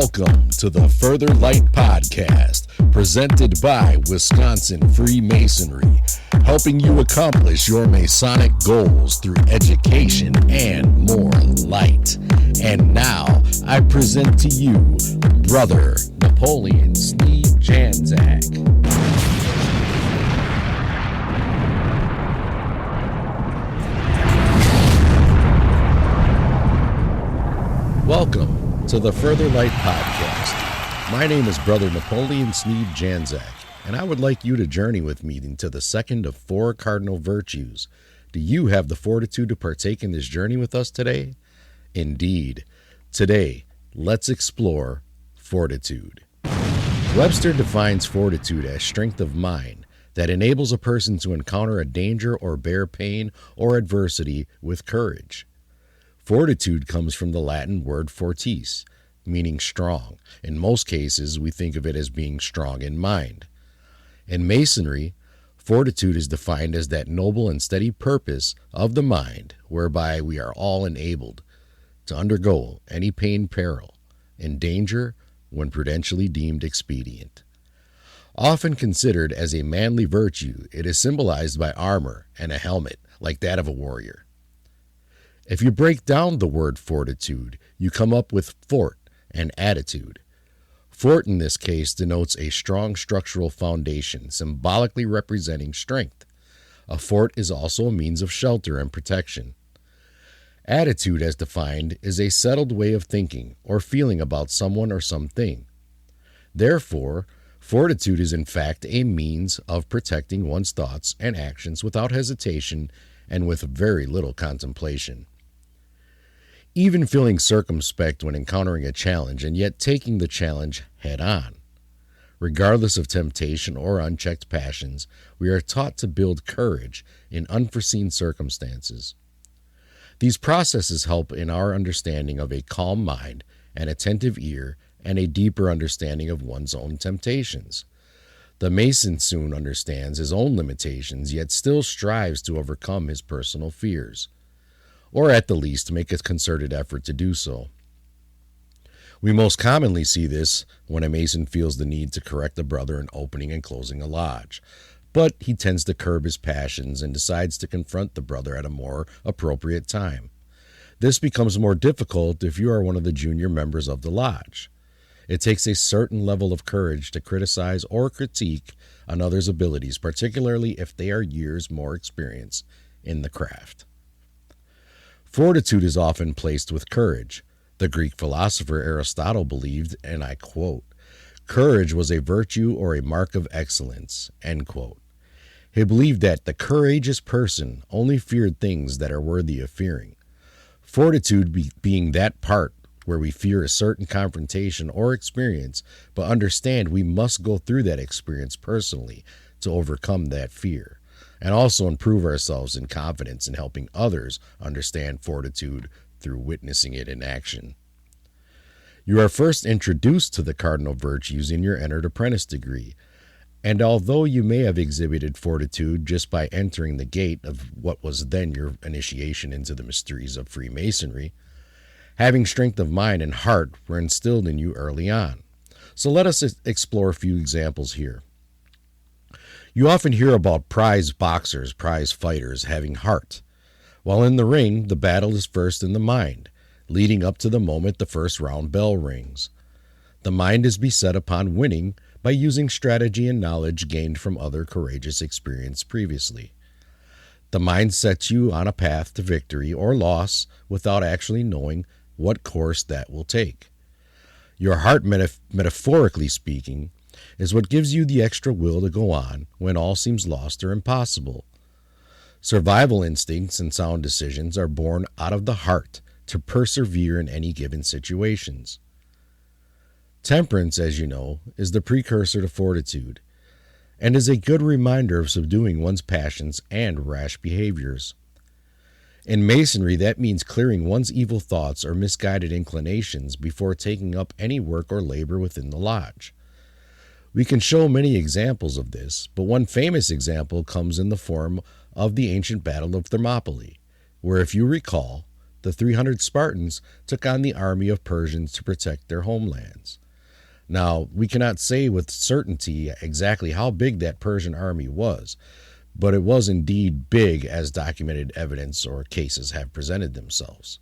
Welcome to the Further Light Podcast, presented by Wisconsin Freemasonry, helping you accomplish your Masonic goals through education and more light. And now, I present to you Brother Napoleon Janczak. Welcome to the Further Light Podcast. My name is Brother Napoleon Janczak, and I would like you to journey with me into the second of 4 cardinal virtues. Do you have the fortitude to partake in this journey with us today? Indeed. Today, let's explore fortitude. Webster defines fortitude as strength of mind that enables a person to encounter a danger or bear pain or adversity with courage. Fortitude comes from the Latin word fortis, meaning strong. In most cases, we think of it as being strong in mind. In Masonry, fortitude is defined as that noble and steady purpose of the mind whereby we are all enabled to undergo any pain, peril, and danger when prudentially deemed expedient. Often considered as a manly virtue, it is symbolized by armor and a helmet like that of a warrior. If you break down the word fortitude, you come up with fort and attitude. Fort in this case denotes a strong structural foundation, symbolically representing strength. A fort is also a means of shelter and protection. Attitude, as defined, is a settled way of thinking or feeling about someone or something. Therefore, fortitude is in fact a means of protecting one's thoughts and actions without hesitation and with very little contemplation. Even feeling circumspect when encountering a challenge and yet taking the challenge head on. Regardless of temptation or unchecked passions, we are taught to build courage in unforeseen circumstances. These processes help in our understanding of a calm mind, an attentive ear, and a deeper understanding of one's own temptations. The Mason soon understands his own limitations, yet still strives to overcome his personal fears, or at the least make a concerted effort to do so. We most commonly see this when a Mason feels the need to correct a brother in opening and closing a lodge, but he tends to curb his passions and decides to confront the brother at a more appropriate time. This becomes more difficult if you are one of the junior members of the lodge. It takes a certain level of courage to criticize or critique another's abilities, particularly if they are years more experienced in the craft. Fortitude is often placed with courage. The Greek philosopher Aristotle believed, and I quote, "Courage was a virtue or a mark of excellence," end quote. He believed that the courageous person only feared things that are worthy of fearing. Fortitude being that part where we fear a certain confrontation or experience, but understand we must go through that experience personally to overcome that fear, and also improve ourselves in confidence in helping others understand fortitude through witnessing it in action. You are first introduced to the cardinal virtues in your entered apprentice degree, and although you may have exhibited fortitude just by entering the gate of what was then your initiation into the mysteries of Freemasonry, having strength of mind and heart were instilled in you early on. So let us explore a few examples here. You often hear about prize boxers, prize fighters having heart. While in the ring, the battle is first in the mind, leading up to the moment the first round bell rings. The mind is beset upon winning by using strategy and knowledge gained from other courageous experience previously. The mind sets you on a path to victory or loss without actually knowing what course that will take. Your heart, metaphorically speaking, is what gives you the extra will to go on when all seems lost or impossible. Survival instincts and sound decisions are born out of the heart to persevere in any given situations. Temperance, as you know, is the precursor to fortitude, and is a good reminder of subduing one's passions and rash behaviors. In Masonry, that means clearing one's evil thoughts or misguided inclinations before taking up any work or labor within the lodge. We can show many examples of this, but one famous example comes in the form of the ancient Battle of Thermopylae, where, if you recall, the 300 Spartans took on the army of Persians to protect their homelands. Now, we cannot say with certainty exactly how big that Persian army was, but it was indeed big as documented evidence or cases have presented themselves.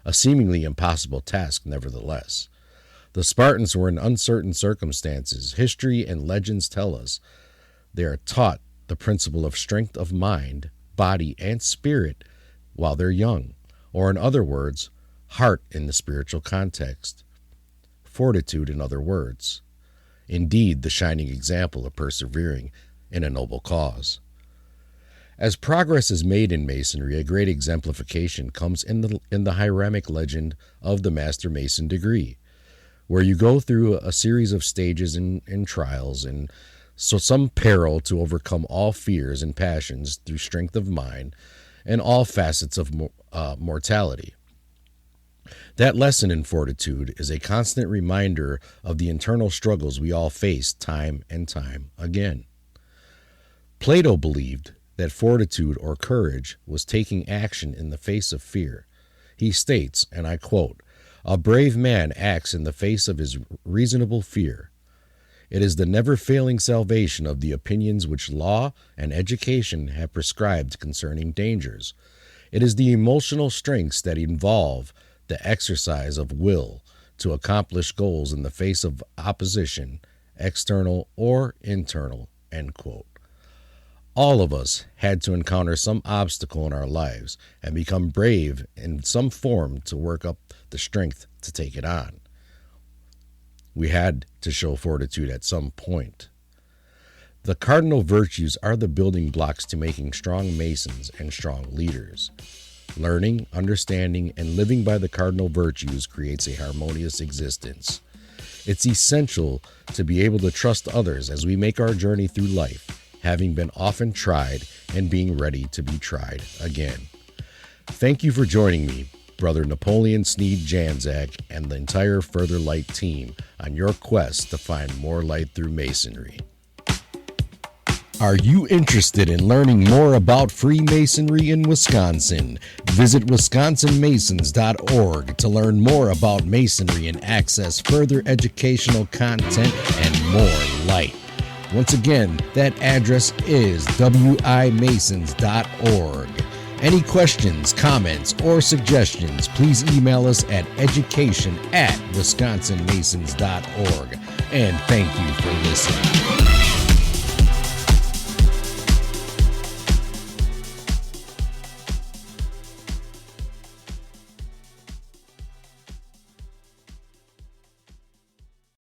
A seemingly impossible task, nevertheless. The Spartans were in uncertain circumstances. History and legends tell us they are taught the principle of strength of mind, body, and spirit while they're young, or in other words, heart in the spiritual context. Fortitude, in other words. Indeed, the shining example of persevering in a noble cause. As progress is made in Masonry, a great exemplification comes in the Hiramic legend of the Master Mason degree, where you go through a series of stages and trials, and so some peril to overcome all fears and passions through strength of mind and all facets of mortality. That lesson in fortitude is a constant reminder of the internal struggles we all face time and time again. Plato believed that fortitude or courage was taking action in the face of fear. He states, and I quote, "A brave man acts in the face of his reasonable fear. It is the never-failing salvation of the opinions which law and education have prescribed concerning dangers. It is the emotional strengths that involve the exercise of will to accomplish goals in the face of opposition, external or internal," end quote. All of us had to encounter some obstacle in our lives and become brave in some form to work up the strength to take it on. We had to show fortitude at some point. The cardinal virtues are the building blocks to making strong Masons and strong leaders. Learning, understanding, and living by the cardinal virtues creates a harmonious existence. It's essential to be able to trust others as we make our journey through life, having been often tried and being ready to be tried again. Thank you for joining me, Brother Napoleon Sneed Janczak, and the entire Further Light team on your quest to find more light through Masonry. Are you interested in learning more about Freemasonry in Wisconsin? Visit wisconsinmasons.org to learn more about Masonry and access further educational content and more light. Once again, that address is wimasons.org. Any questions, comments, or suggestions, please email us at education@wisconsinmasons.org. And thank you for listening.